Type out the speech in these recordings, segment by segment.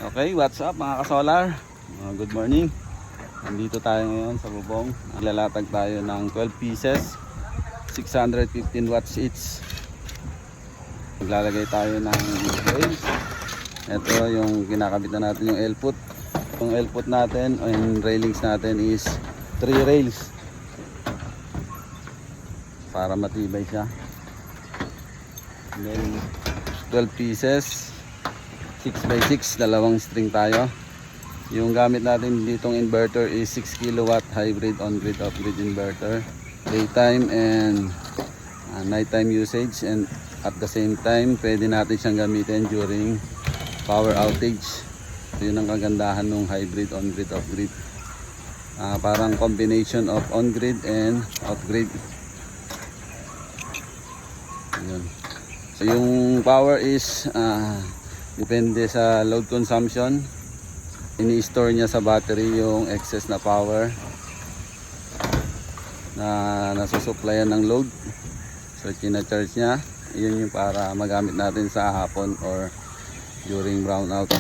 Okay, what's up mga kasolar? Good morning. Nandito tayo ngayon sa bubong. Lalatag tayo ng 12 pieces, 615 watts each. Maglalagay tayo ng rails. Ito yung kinakabit na natin, yung L-foot. Yung L-foot natin o yung railings natin is 3 rails para matibay siya. And then 12 pieces, 6x6, dalawang string tayo. Yung gamit natin ditong inverter is 6 kilowatt hybrid on-grid off-grid inverter. Daytime and nighttime usage, and at the same time pwede natin siyang gamitin during power outage. So yun ang kagandahan ng hybrid on-grid off-grid. Parang combination of on-grid and off-grid. Yun. So yung power is depende sa load consumption. Ini-store niya sa battery yung excess na power na nasusupplyan ng load. So kina-charge niya. Yun yung para magamit natin sa hapon or during brownout.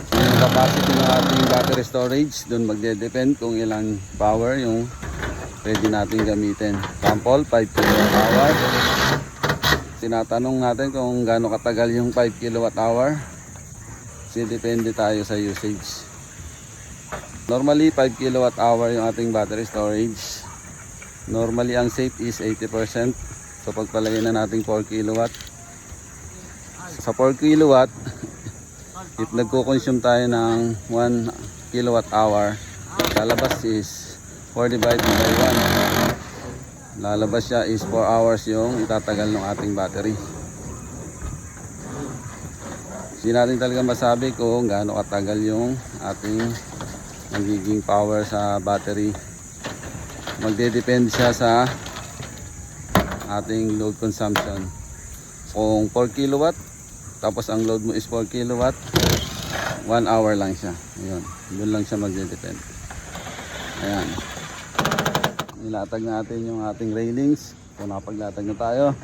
So yung capacity ng ating battery storage, dun magde-depend kung ilang power yung pwede natin gamitin. Sample 5 kWh. Tinatanong natin kung gaano katagal yung 5 kWh. Kasi depende tayo sa usage. Normally 5 kWh yung ating battery storage. Normally ang safe is 80%. So pagpalagay na natin 4 kW. Sa 4 kW, if nagko-consume tayo ng 1 kWh, lalabas is 4 divided by 1. Lalabas siya is 4 hours yung itatagal ng ating battery. Hindi natin talaga masabi kung gaano katagal yung ating magiging power sa battery. Magdedepende siya sa ating load consumption. Kung 4 kW, tapos ang load mo is 4 kW, 1 hour lang siya. Ayun, doon lang siya magdedepende. Ayan. Nilatag natin yung ating railings. So napaglatag na tayo.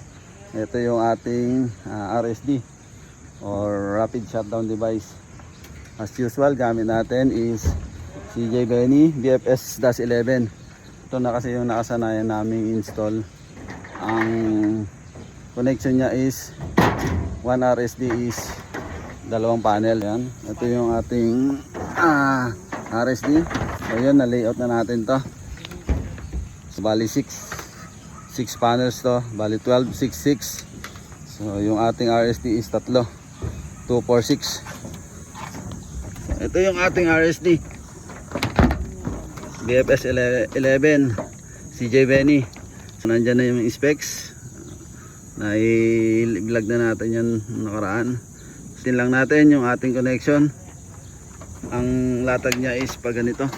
Ito yung ating RSD or rapid shutdown device. As usual, gamit natin is CJ Benny BFS-11. Ito na kasi yung nakasanayan naming install. Ang connection niya is 1 RSD is 2 panel. Yan. Ito yung ating RSD. So yun, na-layout na natin to. So, bali 6 panels to, bali 12, 6, 6. So yung ating RSD is 3, 2, 4, 6. Ito yung ating RSD BFS 11 CJ Benny. So nandyan na yung specs, na-vlog na natin yan nakaraan. Tin lang natin yung ating connection. Ang latag niya is pag ganito.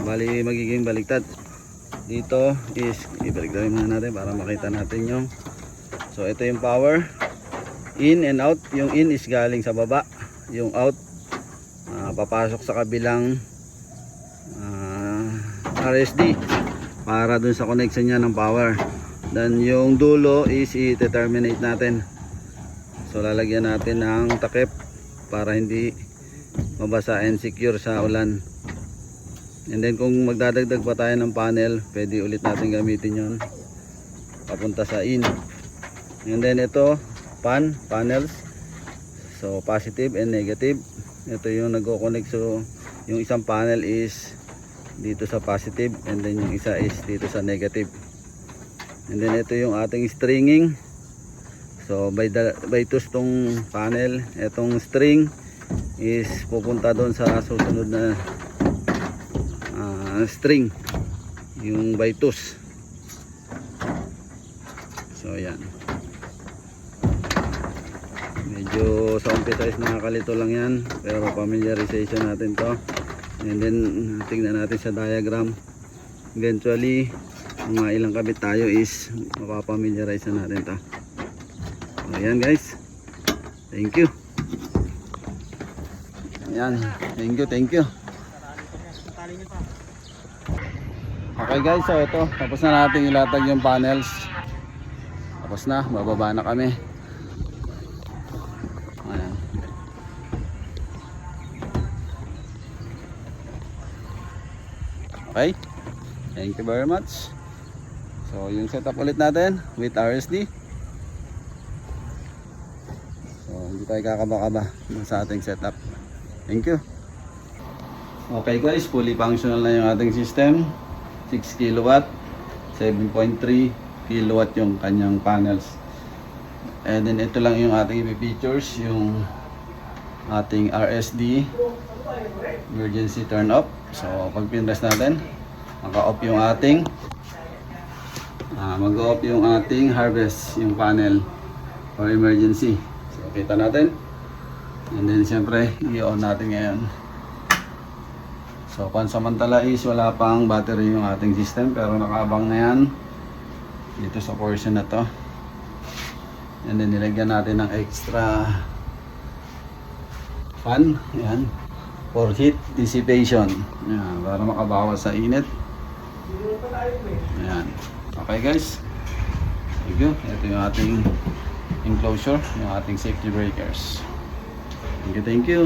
Bali magiging baliktad. Dito is ibaliktad muna natin para makita natin yung, so ito yung power in and out. Yung in is galing sa baba, yung out papasok sa kabilang RSD para dun sa connection niya ng power. Then yung dulo is i-terminate natin. So lalagyan natin ng takip para hindi mabasa and secure sa ulan. And then kung magdadagdag pa tayo ng panel, pwede ulit natin gamitin yon papunta sa in. And then ito panels, so positive and negative. Ito yung nagko-connect. So yung isang panel is dito sa positive, and then yung isa is dito sa negative. And then ito yung ating stringing. So by twos tong panel, itong string is pupunta doon sa susunod na string, yung by twos. So yan, medyo sa umpisa is nakakalito lang yan, pero familiarization natin to. And then tingnan natin sa diagram. Eventually mga ilang kabit tayo is mapapamiliarize na natin to. So yan guys, thank you. Yan, thank you. Okay guys, so ito, tapos na natin ilatag yung panels. Tapos na, bababa na kami. Ayan. Okay, thank you very much. So yung setup ulit natin with RSD. So hindi tayo kakaba-kaba dun sa ating setup. Thank you. Okay guys, fully functional na yung ating system. 6 kilowatt, 7.3 kilowatt yung kanyang panels. And then ito lang yung ating features, yung ating RSD emergency turn off. So pag pinress natin, maka-off yung ating mag-off yung ating harvest, yung panel for emergency. So kita natin. And then siyempre i-on natin ngayon. So pansamantala is wala pang battery yung ating system, pero nakaabang na yan dito sa portion na to. And then nilagyan natin ng extra fan, yan, for heat dissipation, yan, para makabawas sa init. Yan. Okay guys, thank you. Ito yung ating enclosure, yung ating safety breakers. Thank you, thank you.